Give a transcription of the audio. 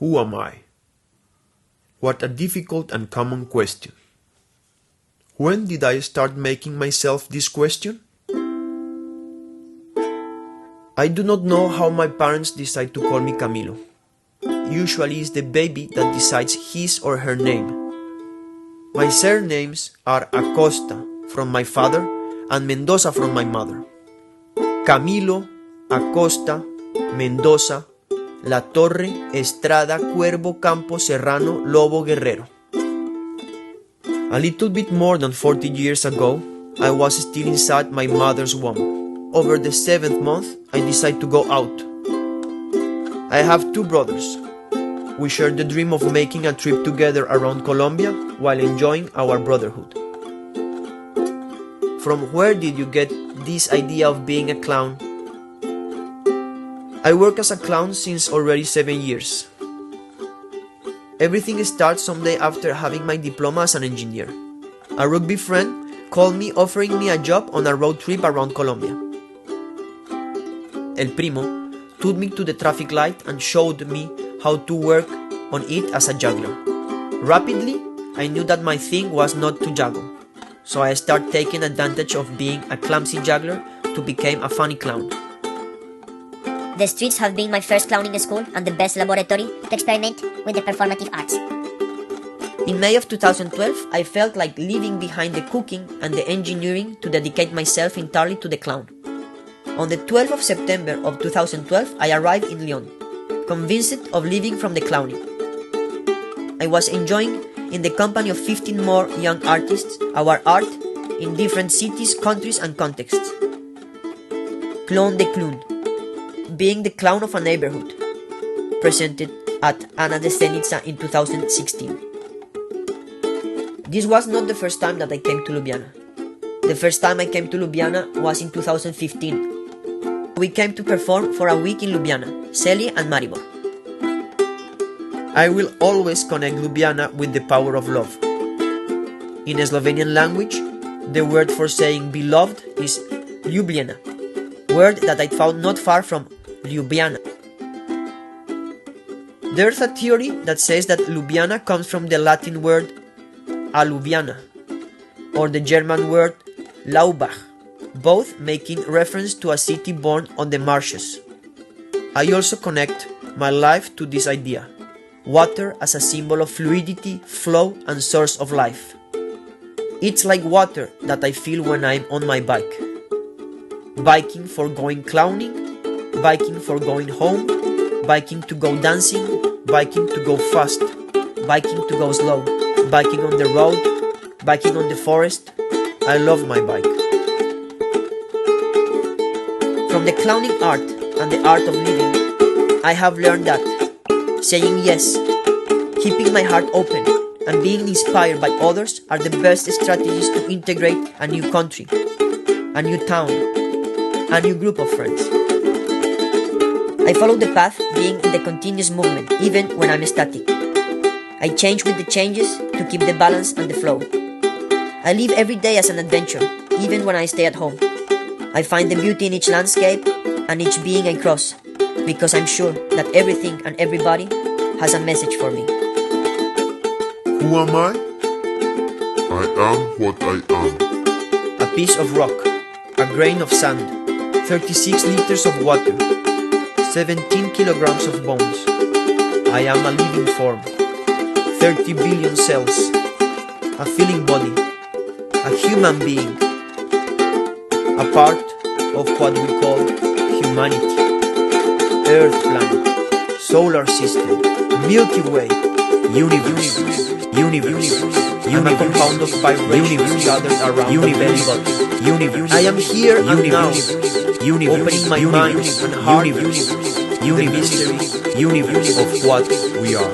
Who am I? What a difficult and common question. When did I start making myself this question? I do not know how my parents decide to call me Camilo. Usually it's the baby that decides his or her name. My surnames are Acosta from my father and Mendoza from my mother. Camilo, Acosta, Mendoza, La Torre, Estrada, Cuervo, Campo, Serrano, Lobo, Guerrero. A little bit more than 40 years ago, I was still inside my mother's womb. Over the 7th month, I decided to go out. I have 2 brothers. We share the dream of making a trip together around Colombia while enjoying our brotherhood. From where did you get this idea of being a clown? I work as a clown since already 7 years. Everything starts someday after having my diploma as an engineer. A rugby friend called me offering me a job on a road trip around Colombia. El Primo took me to the traffic light and showed me how to work on it as a juggler. Rapidly, I knew that my thing was not to juggle, so I started taking advantage of being a clumsy juggler to become a funny clown. The streets have been my first clowning school and the best laboratory to experiment with the performative arts. In May of 2012, I felt like leaving behind the cooking and the engineering to dedicate myself entirely to the clown. On the 12th of September of 2012, I arrived in Lyon, convinced of leaving from the clowning. I was enjoying, in the company of 15 more young artists, our art in different cities, countries and contexts. Clown de clown, being the clown of a neighborhood, presented at Ana de Zenica in 2016. This was not the first time that I came to Ljubljana. The first time I came to Ljubljana was in 2015. We came to perform for a week in Ljubljana, Celje and Maribor. I will always connect Ljubljana with the power of love. In Slovenian language, the word for saying beloved is Ljubljena, word that I found not far from Ljubljana. There's a theory that says that Ljubljana comes from the Latin word alluviana, or the German word Laubach, both making reference to a city born on the marshes. I also connect my life to this idea, water as a symbol of fluidity, flow and source of life. It's like water that I feel when I'm on my bike. Biking for going clowning, biking for going home, biking to go dancing, biking to go fast, biking to go slow, biking on the road, biking on the forest. I love my bike. From the clowning art and the art of living, I have learned that saying yes, keeping my heart open, and being inspired by others are the best strategies to integrate a new country, a new town, a new group of friends. I follow the path being in the continuous movement, even when I'm static. I change with the changes to keep the balance and the flow. I live every day as an adventure, even when I stay at home. I find the beauty in each landscape and each being I cross, because I'm sure that everything and everybody has a message for me. Who am I? I am what I am. A piece of rock, a grain of sand, 36 liters of water, 17 kilograms of bones. I am a living form, 30 billion cells, a feeling body, a human being, a part of what we call humanity, Earth planet, solar system, Milky Way, universe, I'm a compound of vibrations gathered around the belly button. Universe. I am here and now, opening my mind and heart to the mystery of what we are.